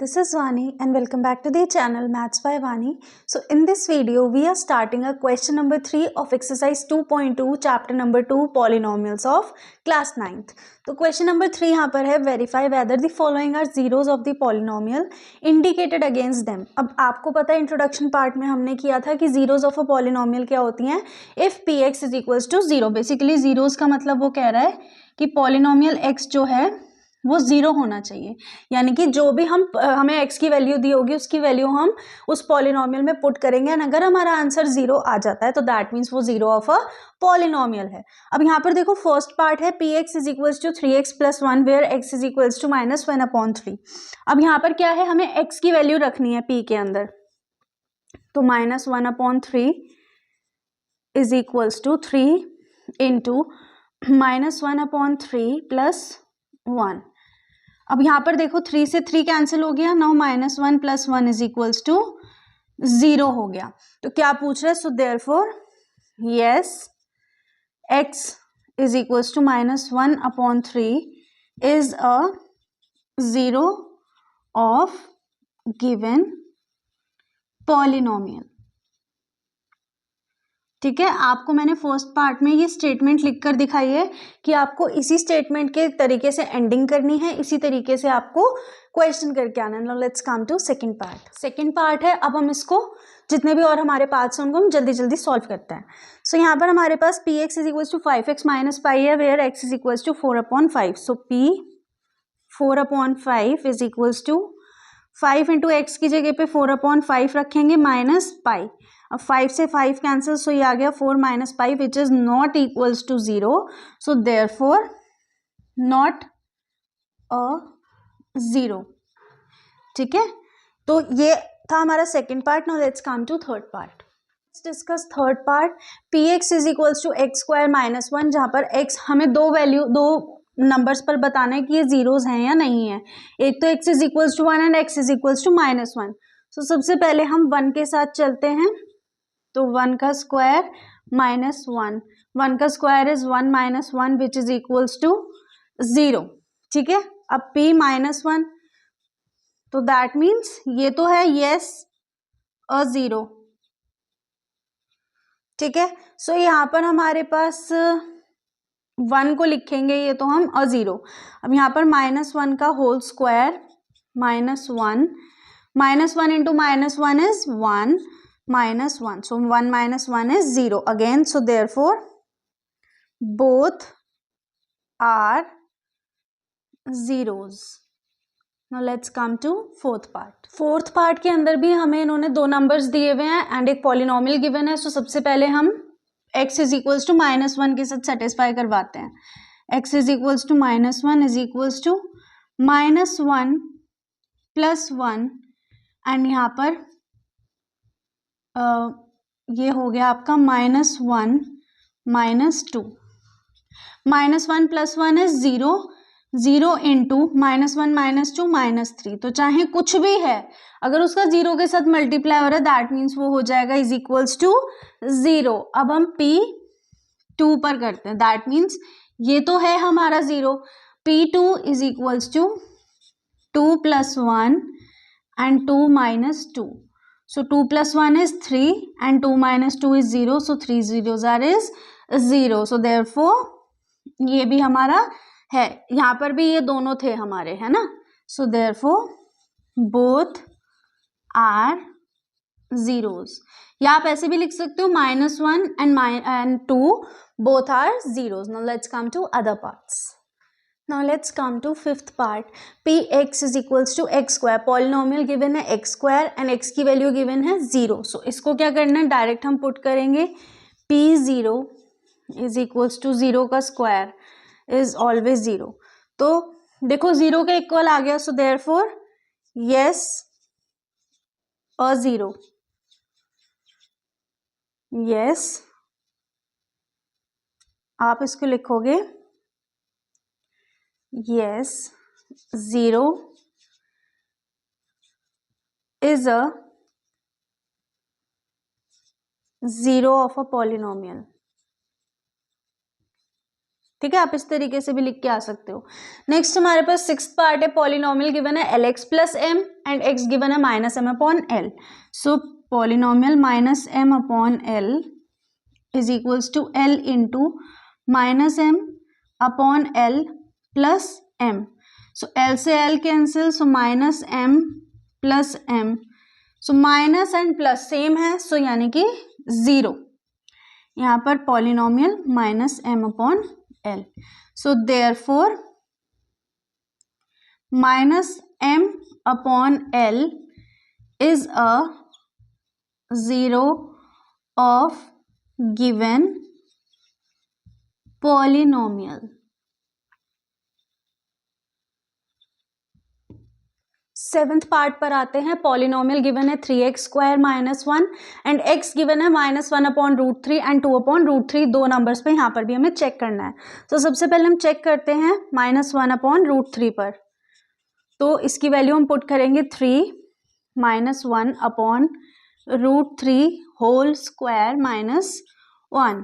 this is Vani and welcome back to the channel Maths by Vani. So in this video we are starting a question number 3 of exercise 2.2 chapter number 2 polynomials of class 9th. तो question number 3 यहाँ पर है verify whether the following are zeros of the polynomial indicated against them. अब आपको पता है introduction part में हमने किया था कि zeros of a polynomial क्या होती हैं if px is equals to 0. Basically zeros का मतलब वो कह रहा है कि polynomial x जो है वो जीरो होना चाहिए, यानी कि जो भी हमें x की वैल्यू दी होगी उसकी वैल्यू हम उस पॉलिनोमियल में पुट करेंगे एंड अगर हमारा आंसर जीरो आ जाता है तो दैट मीन्स वो जीरो ऑफ अ पॉलिनोमियल है. अब यहाँ पर देखो फर्स्ट पार्ट है px is equals to 3x plus 1 where x is equals to minus 1/3. अब यहाँ पर क्या है, हमें x की वैल्यू रखनी है p के अंदर, तो minus 1/3 is equals to 3 into minus 1/3 plus 1. अब यहाँ पर देखो 3 से 3 कैंसिल हो गया, now minus 1 plus 1 is equals to 0 हो गया. तो क्या पूछ रहा है, so therefore yes x is equals to minus 1/3 is a zero of given polynomial. ठीक है, आपको मैंने फर्स्ट पार्ट में ये स्टेटमेंट लिखकर दिखाई है कि आपको इसी स्टेटमेंट के तरीके से एंडिंग करनी है, इसी तरीके से आपको क्वेश्चन करके आना है. Now let's come to second part. Second part है, अब हम इसको जितने भी और हमारे पार्ट्स हैं उनको हम जल्दी जल्दी सॉल्व करते हैं. सो यहाँ पर हमारे पास px is equals to 5x minus pi है where x is equals to 4/5. So p 4/5 is equals to 5 into x की जगह पे 4/5 रखेंगे माइनस पाई. अब 5 से 5 कैंसिल, सो ये आ गया 4 minus pi which is not equals to 0. So therefore not a 0. ठीक है, तो ये था हमारा second part. Now let's come to third part. Let's discuss third part. px is equals to x square minus 1, जहाँ पर x हमें दो नंबर्स पर बताना है कि ये जीरोज हैं या नहीं है. एक तो x is equals to 1 and x is equals to minus 1. So सबसे पहले हम 1 के साथ चलते हैं, तो 1 का स्क्वायर माइनस 1. 1 का square is 1 minus 1 which is equals to 0. ठीक है, अब p माइनस 1, तो दैट मीन्स ये तो है यस अ 0. ठीक है, सो यहाँ पर हमारे पास 1 को लिखेंगे, ये तो हम अ 0. अब यहाँ पर माइनस 1 का whole square minus 1, minus 1 into minus 1 is 1 minus 1. So 1 minus 1 is 0 again. So therefore both are zeros. Now let's come to fourth part. Fourth part के अंदर भी हमें इन्होंने दो नंबर्स दिए हुए हैं एंड एक पॉलिनोमियल गिवन है. सो सबसे पहले हम x is equals to minus 1 के साथ सेटिस्फाई करवाते हैं. x is equals to minus 1 is equals to minus 1 plus 1 and यहाँ पर ये हो गया आपका minus 1 minus 2. Minus 1 plus 1 is 0. 0 into minus 1 minus 2 minus 3. तो चाहे कुछ भी है, अगर उसका 0 के साथ मल्टीप्लाई हो रहा है दैट मीन्स वो हो जाएगा इज इक्वल्स टू 0. अब हम p 2 पर करते हैं, दैट मीन्स ये तो है हमारा 0. p2 is equals to 2 plus 1 and 2 minus 2. So 2 plus 1 is 3 and 2 minus 2 is 0. So 3 zeros are is 0. So therefore ये भी हमारा है, यहाँ पर भी ये दोनों थे हमारे, है ना. So therefore both are zeros. या आप ऐसे भी लिख सकते हो -1 and 2 both are zeros. Now let's come to other parts. Now let's come to fifth part. px is equals to x square. Polynomial given है x स्क्वायर एंड x की value given है 0. सो इसको क्या करना है, डायरेक्ट हम put करेंगे. p0 is equals to 0 का स्क्वायर इज ऑलवेज 0. तो देखो 0 के इक्वल आ गया. सो देयरफॉर यस अ 0. यस आप इसको लिखोगे yes 0 is a zero of a polynomial. ठीक है, आप इस तरीके से भी लिख के आ सकते हो। नेक्स्ट हमारे पास सिक्स्थ पार्ट है, पॉलिनोमियल गिवन है l x plus m and x given है minus m upon l. So polynomial minus m upon l is equals to l into minus m upon l plus m. So l से l cancel, so minus m plus m. So minus and plus same है, so यानी कि 0। यहाँ पर polynomial minus m upon l. So therefore minus m upon l is a 0 of given polynomial. Seventh part पर आते हैं, polynomial given है 3x square minus 1 and x given है minus 1 upon root 3 and 2 upon root 3, दो numbers पे यहाँ पर भी हमें चेक करना है। तो सबसे पहले हम चेक करते हैं माइनस 1 अपॉन रूट 3 पर, तो इसकी वैल्यू हम पुट करेंगे 3 minus 1 upon root 3 whole square minus 1।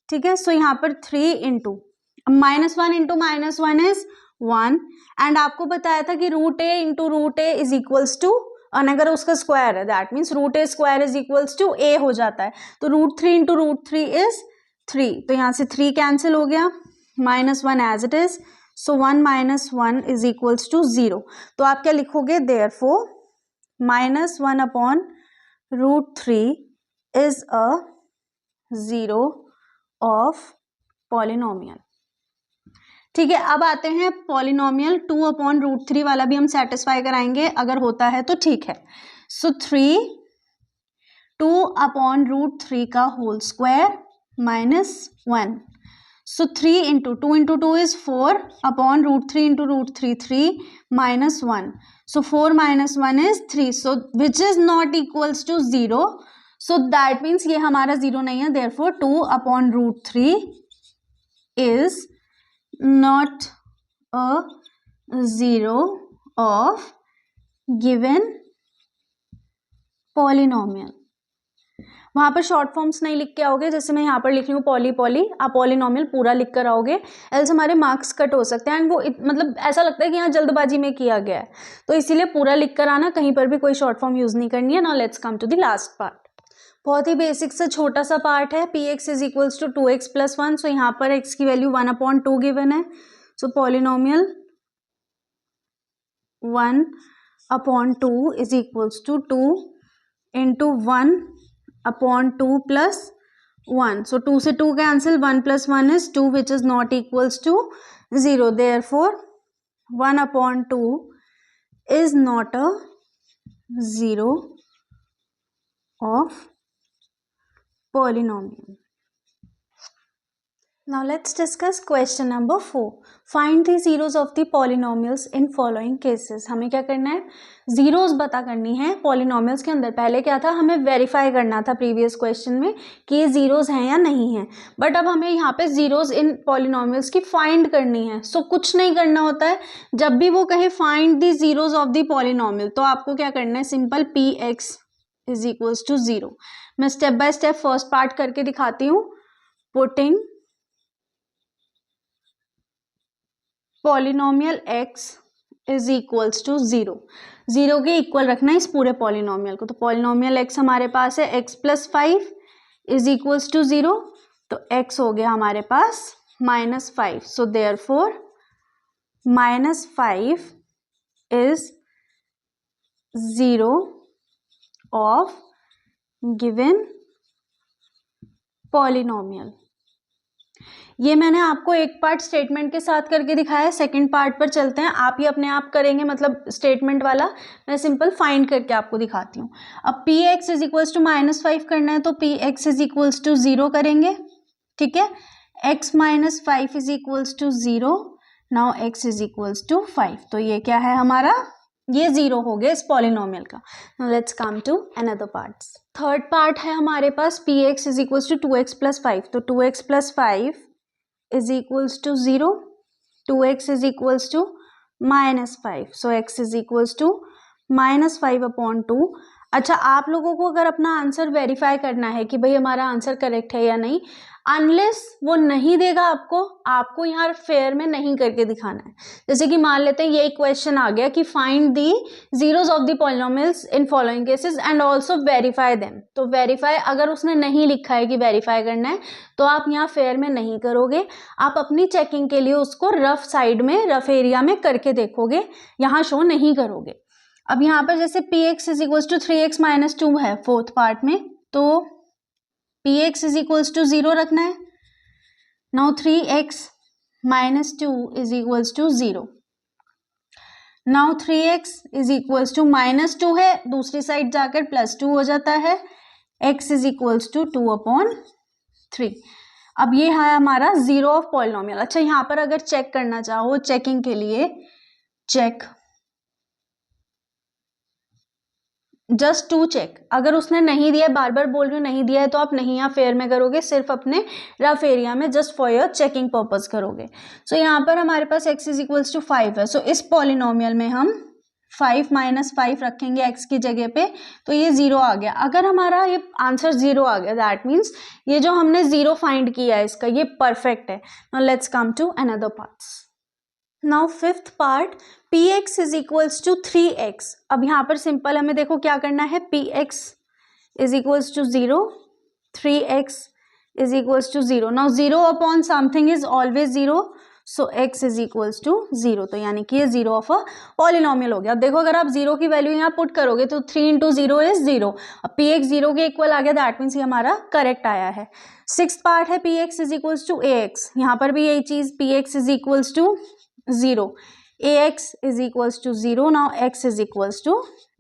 ठीक है, सो यहाँ पर 3 into minus 1 into minus 1 is 1 and आपको बताया था कि root a into root a is equals to, और अगर उसका स्क्वायर है that means root a square is equals to a हो जाता है। तो रूट 3 इंटू रूट 3 इज 3, तो यहाँ से 3 कैंसिल हो गया, minus 1 as it is. So 1 minus 1 is equals to 0। तो आप क्या लिखोगे, therefore minus 1 upon root 3 is a 0 of polynomial. ठीक है, अब आते हैं पॉलिनोमियल 2 अपॉन रूट 3 वाला भी हम सेटिस्फाई कराएंगे, अगर होता है तो ठीक है। सो 2 अपॉन रूट 3 का whole square minus 1। So 3 into 2 into 2 is 4 upon root 3 into root 3 3 minus 1। So 4 minus 1 is 3, so which is not equals to 0। So that means ये हमारा 0 नहीं है, therefore 2 upon root 3 is not a 0 of given polynomial। वहां पर short forms नहीं लिख के आओगे, जैसे मैं यहाँ पर लिख रही हूँ पॉली पॉली, आप पॉलिनोमियल पूरा लिख कर आओगे, एल्स हमारे मार्क्स कट हो सकते हैं एंड वो मतलब ऐसा लगता है कि यहाँ जल्दबाजी में किया गया है, तो इसीलिए पूरा लिख कर आना, कहीं पर भी कोई शॉर्ट फॉर्म यूज नहीं करनी है। Now let's come to the last part. बहुत ही बेसिक से छोटा सा पार्ट है, p x is equals to 2x plus 1। So यहाँ पर x की वैल्यू 1 अपॉन 2 गिवन है। So polynomial 1 upon 2 is equals to 2 into 1 upon 2 plus 1। So 2 से 2 cancel, 1 plus 1 is 2 which is not equals to 0। Therefore 1 upon 2 is not a 0 of polynomial। Now let's discuss question number 4. Find the zeros of the polynomials in following cases। हमें क्या करना है, zeros पता करनी है polynomials के अंदर। पहले क्या था, हमें वेरीफाई करना था प्रीवियस क्वेश्चन में कि ये जीरोस हैं या नहीं है, बट अब हमें यहाँ पे जीरोस इन पॉलिनोमियल्स की फाइंड करनी है। सो कुछ नहीं करना होता है, जब भी वो कहे find the zeros of the polynomial, तो आपको क्या करना है, simple p x is equals to 0। मैं step by step first part करके दिखाती हूँ। Putting polynomial x is equals to 0, 0 के इक्वल रखना है इस पूरे पॉलिनोमियल को। तो पॉलिनोमियल x हमारे पास है x plus 5 is equals to 0, तो x हो गया हमारे पास minus 5। So therefore minus 5 is 0 of given polynomial. ये मैंने आपको एक पार्ट स्टेटमेंट के साथ करके दिखाया है, सेकंड पार्ट पर चलते हैं। आप ही अपने आप करेंगे, मतलब स्टेटमेंट वाला मैं सिंपल फाइंड करके आपको दिखाती हूँ। अब p x is equals to minus 5 करना है, तो p x is equals to 0 करेंगे। ठीक है, x minus 5 is equals to 0, now x is equals to 5। तो ये क्या है हमारा, ये 0 हो गया इस पॉलिनोमियल का। Now let's come to another parts. Third part है हमारे पास p x is equals to 2x plus 5। तो 2x plus 5 is equals to 0, 2x is equals to minus 5. So x is equals to minus 5 upon 2. अच्छा, आप लोगों को अगर अपना आंसर वेरीफाई करना है कि भाई हमारा आंसर करेक्ट है या नहीं, अनलेस वो नहीं देगा आपको यहाँ फेयर में नहीं करके दिखाना है। जैसे कि मान लेते हैं ये एक क्वेश्चन आ गया कि find the zeros of the polynomials in following cases and also verify them. तो वेरीफाई अगर उसने नहीं लिखा है कि वेरीफाई करना है तो आप यहाँ फेयर में नहीं करोगे, आप अपनी चेकिंग के लिए उसको रफ साइड में, रफ एरिया में करके देखोगे, यहाँ शो नहीं करोगे। अब यहाँ पर जैसे px is equals to 3x minus 2 है फोर्थ पार्ट में, तो px इज इक्वल्स टू 0 रखना है। Now 3x minus 2 is equals to 0। Now 3x is equals to minus 2 है, दूसरी साइड जाकर प्लस 2 हो जाता है, x इज इक्वल्स टू 2/3। अब ये है हमारा जीरो ऑफ पॉलिनोमियल। अच्छा, यहाँ पर अगर चेक करना चाहो, चेकिंग के लिए चेक जस्ट टू चेक, अगर उसने नहीं दिया, बार बार बोल रही हूँ नहीं दिया है, तो आप नहीं यहाँ फेयर में करोगे, सिर्फ अपने रफ एरिया में just for your checking purpose करोगे। सो यहाँ पर हमारे पास x इज इक्वल्स टू 5 है। सो इस पॉलिनोमियल में हम 5 माइनस 5 रखेंगे x की जगह पे, तो ये 0 आ गया। अगर हमारा ये आंसर 0 आ गया, दैट मीन्स ये जो हमने 0 फाइंड किया है इसका, ये परफेक्ट है। Now let's come to another parts. Now fifth part, px is equals to 3x। अब यहाँ पर सिंपल हमें देखो क्या करना है, px is equals to 0, 3x is equals to 0। Now 0 upon something is always 0, so x is equals to 0। तो यानी कि ये 0 ऑफ अ पॉलिनोमियल हो गया। अब देखो अगर आप 0 की वैल्यू यहाँ पुट करोगे तो 3 इंटू 0 इज 0। अब px 0 के इक्वल आ गया, दैट मीन्स ये हमारा करेक्ट आया है। सिक्स्थ पार्ट है px is equals to ax। यहाँ पर भी यही चीज, px is equals to 0, ax is equals to 0। Now x is equals to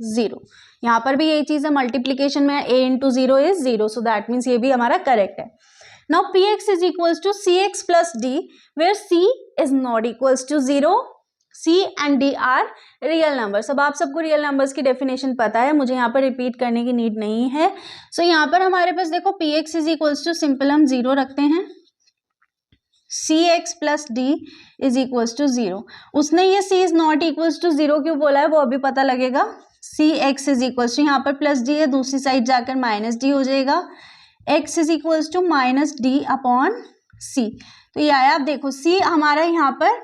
0। यहाँ पर भी यही चीज है, मल्टीप्लीकेशन में a into 0 is 0, so that means ये भी हमारा करेक्ट है। Now px is equals to cx plus d, where c is not equals to 0, c and d are real numbers. अब आप सबको रियल नंबर्स की डेफिनेशन पता है, मुझे यहाँ पर रिपीट करने की नीड नहीं है। सो यहाँ पर हमारे पास देखो px is equals to simple हम 0 रखते हैं, cx plus d is equals to 0। उसने ये c is not equals to 0 क्यों बोला है वो अभी पता लगेगा। cx इज इक्वल्स टू, यहाँ पर प्लस डी है, दूसरी साइड जाकर माइनस डी हो जाएगा, x is equals to minus d upon c। तो ये आया, आप देखो c हमारा यहाँ पर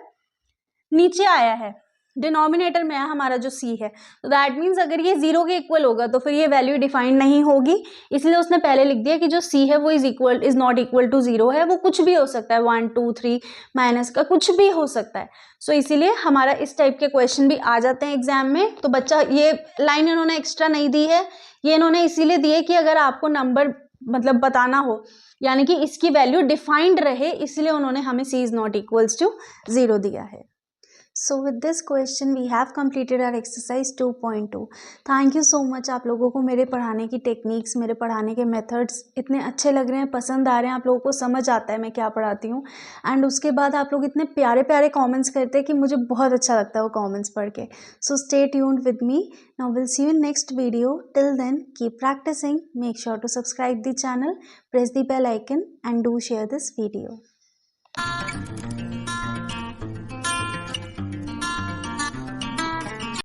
नीचे आया है, डिनोमिनेटर में है हमारा जो c है, तो दैट मीन्स अगर ये 0 के इक्वल होगा तो फिर ये वैल्यू डिफाइंड नहीं होगी, इसलिए उसने पहले लिख दिया कि जो c है वो इज नॉट इक्वल टू 0 है। वो कुछ भी हो सकता है, 1 2 3 माइनस का कुछ भी हो सकता है। सो इसीलिए हमारा इस टाइप के क्वेश्चन भी आ जाते हैं एग्जाम में। तो बच्चा, ये लाइन इन्होंने एक्स्ट्रा नहीं दी है, ये इन्होंने इसीलिए दी है कि अगर आपको नंबर मतलब बताना हो, यानी कि इसकी वैल्यू डिफाइंड रहे, इसलिए उन्होंने हमें c is not equals to 0 दिया है। So with this question we have completed our exercise 2.2. Thank you so much. आप लोगों को मेरे पढ़ाने की टेक्निक्स, मेरे पढ़ाने के मेथड्स इतने अच्छे लग रहे हैं, पसंद आ रहे हैं, आप लोगों को समझ आता है मैं क्या पढ़ाती हूँ। एंड उसके बाद आप लोग इतने प्यारे प्यारे कमेंट्स करते हैं कि मुझे बहुत अच्छा लगता है वो कमेंट्स पढ़ के। So stay tuned with me. Now will see you in next video. Till then keep practicing, make sure to subscribe the channel, press the bell icon and do share this video.